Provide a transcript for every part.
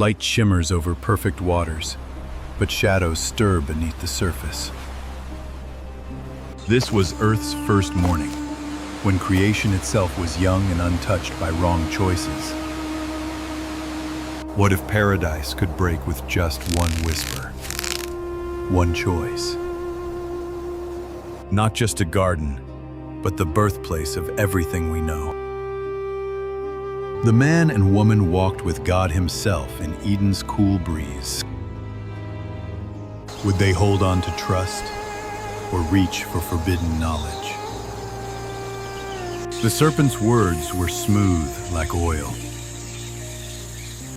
Light shimmers over perfect waters, but shadows stir beneath the surface. This was Earth's first morning, when creation itself was young and untouched by wrong choices. What if paradise could break with just one whisper, one choice? Not just a garden, but the birthplace of everything we know. The man and woman walked with God Himself in Eden's cool breeze. Would they hold on to trust or reach for forbidden knowledge? The serpent's words were smooth like oil.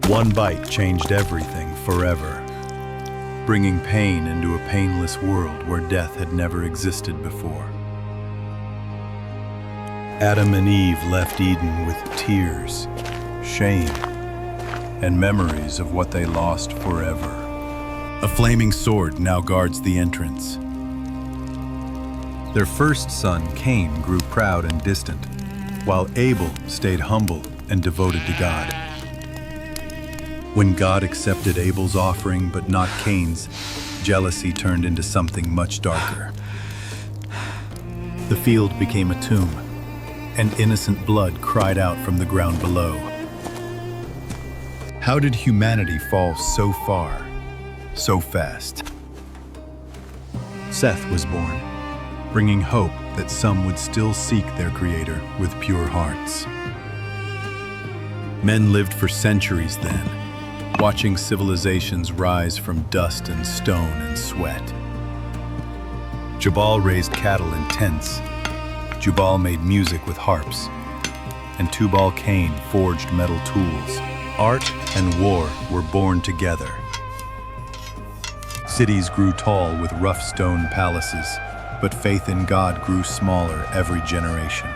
One bite changed everything forever, bringing pain into a painless world where death had never existed before. Adam and Eve left Eden with tears, shame, and memories of what they lost forever. A flaming sword now guards the entrance. Their first son, Cain, grew proud and distant, while Abel stayed humble and devoted to God. When God accepted Abel's offering but not Cain's, jealousy turned into something much darker. The field became a tomb, and innocent blood cried out from the ground below. How did humanity fall so far, so fast? Seth was born, bringing hope that some would still seek their Creator with pure hearts. Men lived for centuries then, watching civilizations rise from dust and stone and sweat. Jabal raised cattle in tents, Jubal made music with harps, and Tubal-Cain forged metal tools. Art and war were born together. Cities grew tall with rough stone palaces, but faith in God grew smaller every generation.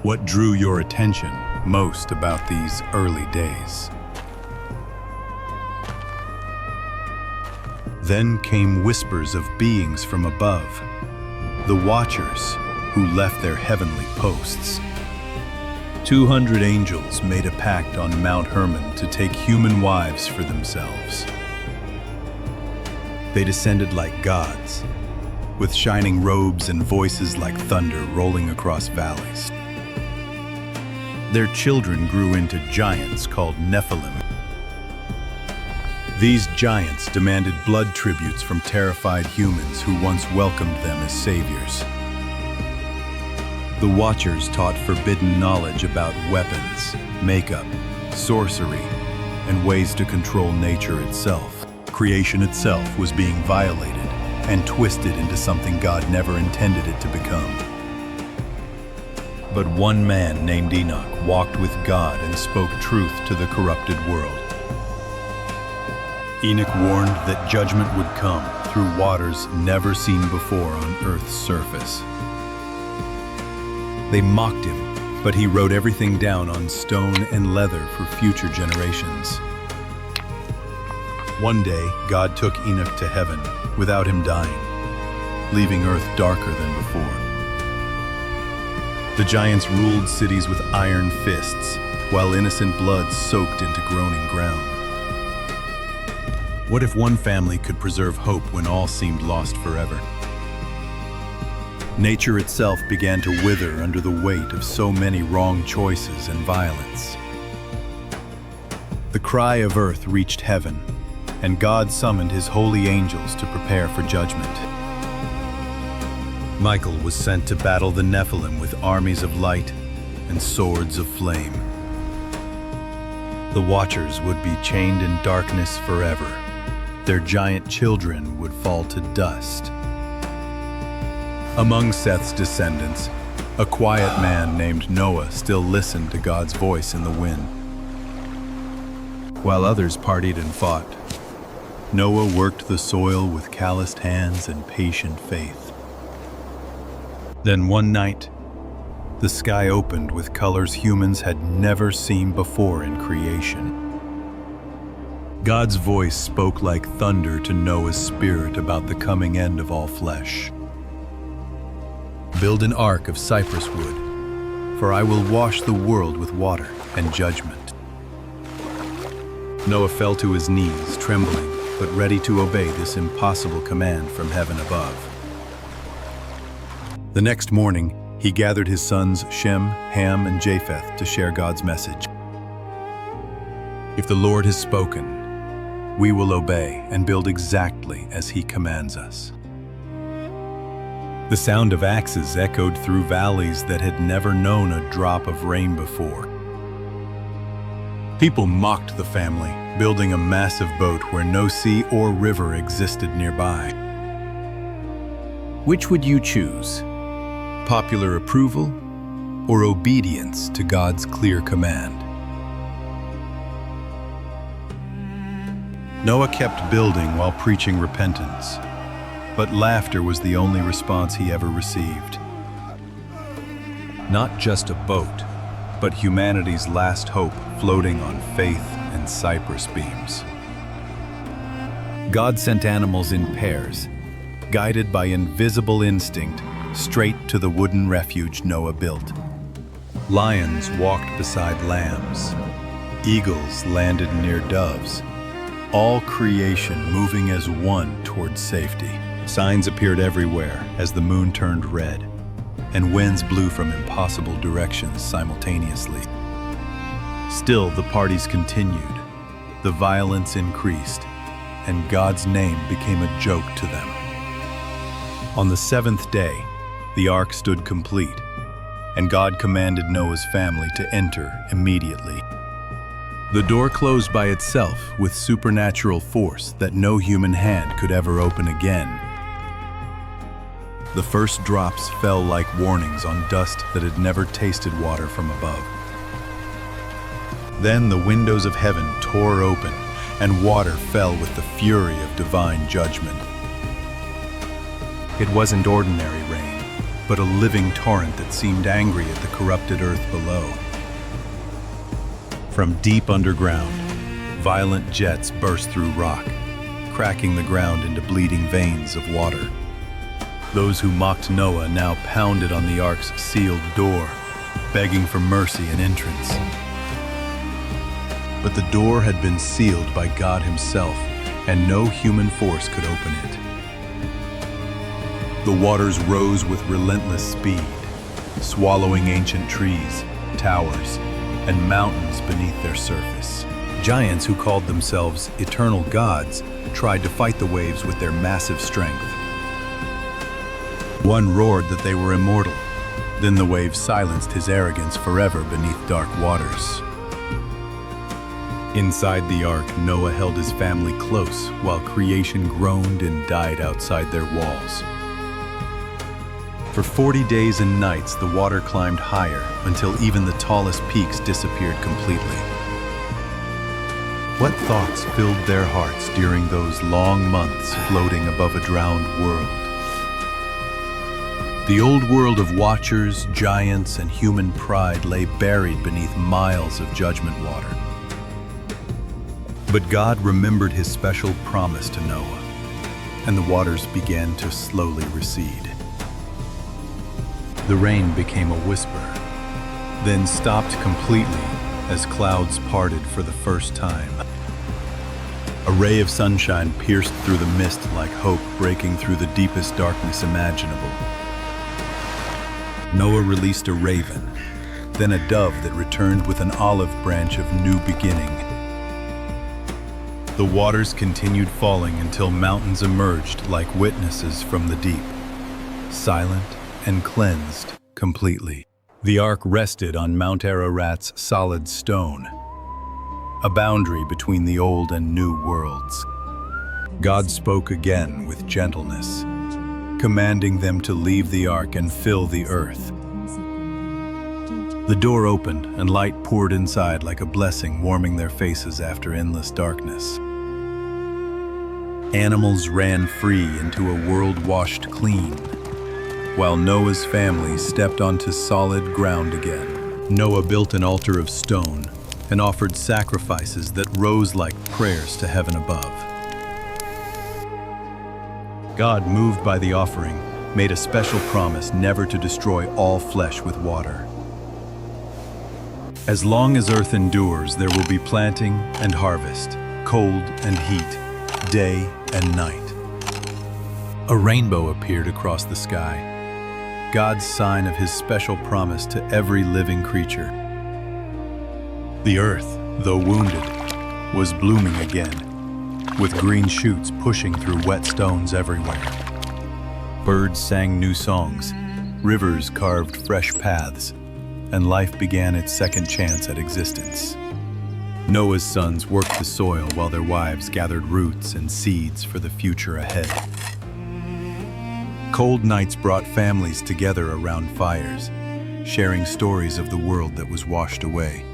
What drew your attention most about these early days? Then came whispers of beings from above, the Watchers who left their heavenly posts. 200 angels made a pact on Mount Hermon to take human wives for themselves. They descended like gods, with shining robes and voices like thunder rolling across valleys. Their children grew into giants called Nephilim. These giants demanded blood tributes from terrified humans who once welcomed them as saviors. The Watchers taught forbidden knowledge about weapons, makeup, sorcery, and ways to control nature itself. Creation itself was being violated and twisted into something God never intended it to become. But one man named Enoch walked with God and spoke truth to the corrupted world. Enoch warned that judgment would come through waters never seen before on Earth's surface. They mocked him, but he wrote everything down on stone and leather for future generations. One day, God took Enoch to heaven without him dying, leaving Earth darker than before. The giants ruled cities with iron fists, while innocent blood soaked into groaning ground. What if one family could preserve hope when all seemed lost forever? Nature itself began to wither under the weight of so many wrong choices and violence. The cry of earth reached heaven, and God summoned his holy angels to prepare for judgment. Michael was sent to battle the Nephilim with armies of light and swords of flame. The Watchers would be chained in darkness forever. Their giant children would fall to dust. Among Seth's descendants, a quiet man named Noah still listened to God's voice in the wind. While others partied and fought, Noah worked the soil with calloused hands and patient faith. Then one night, the sky opened with colors humans had never seen before in creation. God's voice spoke like thunder to Noah's spirit about the coming end of all flesh. Build an ark of cypress wood, for I will wash the world with water and judgment. Noah fell to his knees, trembling, but ready to obey this impossible command from heaven above. The next morning, he gathered his sons Shem, Ham, and Japheth to share God's message. If the Lord has spoken, we will obey and build exactly as he commands us. The sound of axes echoed through valleys that had never known a drop of rain before. People mocked the family, building a massive boat where no sea or river existed nearby. Which would you choose? Popular approval or obedience to God's clear command? Noah kept building while preaching repentance, but laughter was the only response he ever received. Not just a boat, but humanity's last hope floating on faith and cypress beams. God sent animals in pairs, guided by invisible instinct, straight to the wooden refuge Noah built. Lions walked beside lambs. Eagles landed near doves. All creation moving as one towards safety. Signs appeared everywhere as the moon turned red, and winds blew from impossible directions simultaneously. Still, the parties continued. The violence increased, and God's name became a joke to them. On the seventh day, the ark stood complete, and God commanded Noah's family to enter immediately. The door closed by itself with supernatural force that no human hand could ever open again. The first drops fell like warnings on dust that had never tasted water from above. Then the windows of heaven tore open, and water fell with the fury of divine judgment. It wasn't ordinary rain, but a living torrent that seemed angry at the corrupted earth below. From deep underground, violent jets burst through rock, cracking the ground into bleeding veins of water. Those who mocked Noah now pounded on the ark's sealed door, begging for mercy and entrance. But the door had been sealed by God himself, and no human force could open it. The waters rose with relentless speed, swallowing ancient trees, towers, and mountains beneath their surface. Giants who called themselves eternal gods tried to fight the waves with their massive strength. One roared that they were immortal. Then the waves silenced his arrogance forever beneath dark waters. Inside the ark, Noah held his family close while creation groaned and died outside their walls. For 40 days and nights, the water climbed higher until even the tallest peaks disappeared completely. What thoughts filled their hearts during those long months floating above a drowned world? The old world of watchers, giants, and human pride lay buried beneath miles of judgment water. But God remembered his special promise to Noah, and the waters began to slowly recede. The rain became a whisper, then stopped completely as clouds parted for the first time. A ray of sunshine pierced through the mist like hope breaking through the deepest darkness imaginable. Noah released a raven, then a dove that returned with an olive branch of new beginning. The waters continued falling until mountains emerged like witnesses from the deep, silent and cleansed completely. The ark rested on Mount Ararat's solid stone, a boundary between the old and new worlds. God spoke again with gentleness, commanding them to leave the ark and fill the earth. The door opened and light poured inside like a blessing, warming their faces after endless darkness. Animals ran free into a world washed clean, while Noah's family stepped onto solid ground again. Noah built an altar of stone and offered sacrifices that rose like prayers to heaven above. God, moved by the offering, made a special promise never to destroy all flesh with water. As long as earth endures, there will be planting and harvest, cold and heat, day and night. A rainbow appeared across the sky, God's sign of his special promise to every living creature. The earth, though wounded, was blooming again, with green shoots pushing through wet stones everywhere. Birds sang new songs, rivers carved fresh paths, and life began its second chance at existence. Noah's sons worked the soil while their wives gathered roots and seeds for the future ahead. Cold nights brought families together around fires, sharing stories of the world that was washed away.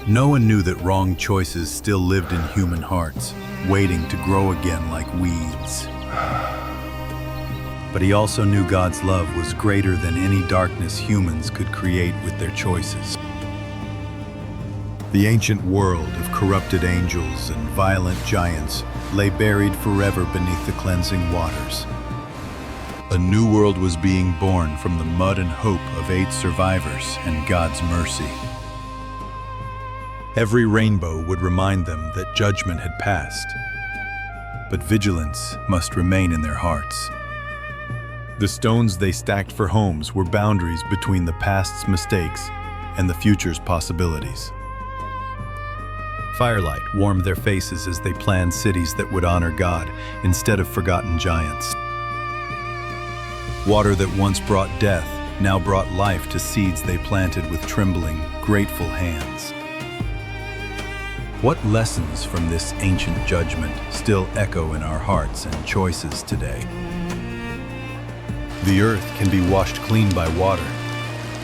Noah knew that wrong choices still lived in human hearts, waiting to grow again like weeds. But he also knew God's love was greater than any darkness humans could create with their choices. The ancient world of corrupted angels and violent giants lay buried forever beneath the cleansing waters. A new world was being born from the mud and hope of 8 survivors and God's mercy. Every rainbow would remind them that judgment had passed, but vigilance must remain in their hearts. The stones they stacked for homes were boundaries between the past's mistakes and the future's possibilities. Firelight warmed their faces as they planned cities that would honor God instead of forgotten giants. Water that once brought death now brought life to seeds they planted with trembling, grateful hands. What lessons from this ancient judgment still echo in our hearts and choices today? The earth can be washed clean by water,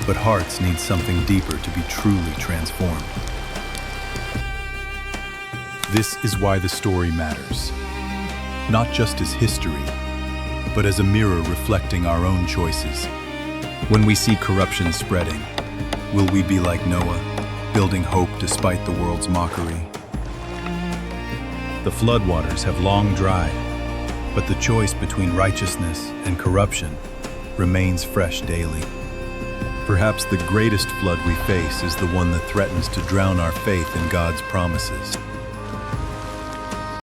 but hearts need something deeper to be truly transformed. This is why the story matters, not just as history, but as a mirror reflecting our own choices. When we see corruption spreading, will we be like Noah, building hope despite the world's mockery? The floodwaters have long dried, but the choice between righteousness and corruption remains fresh daily. Perhaps the greatest flood we face is the one that threatens to drown our faith in God's promises.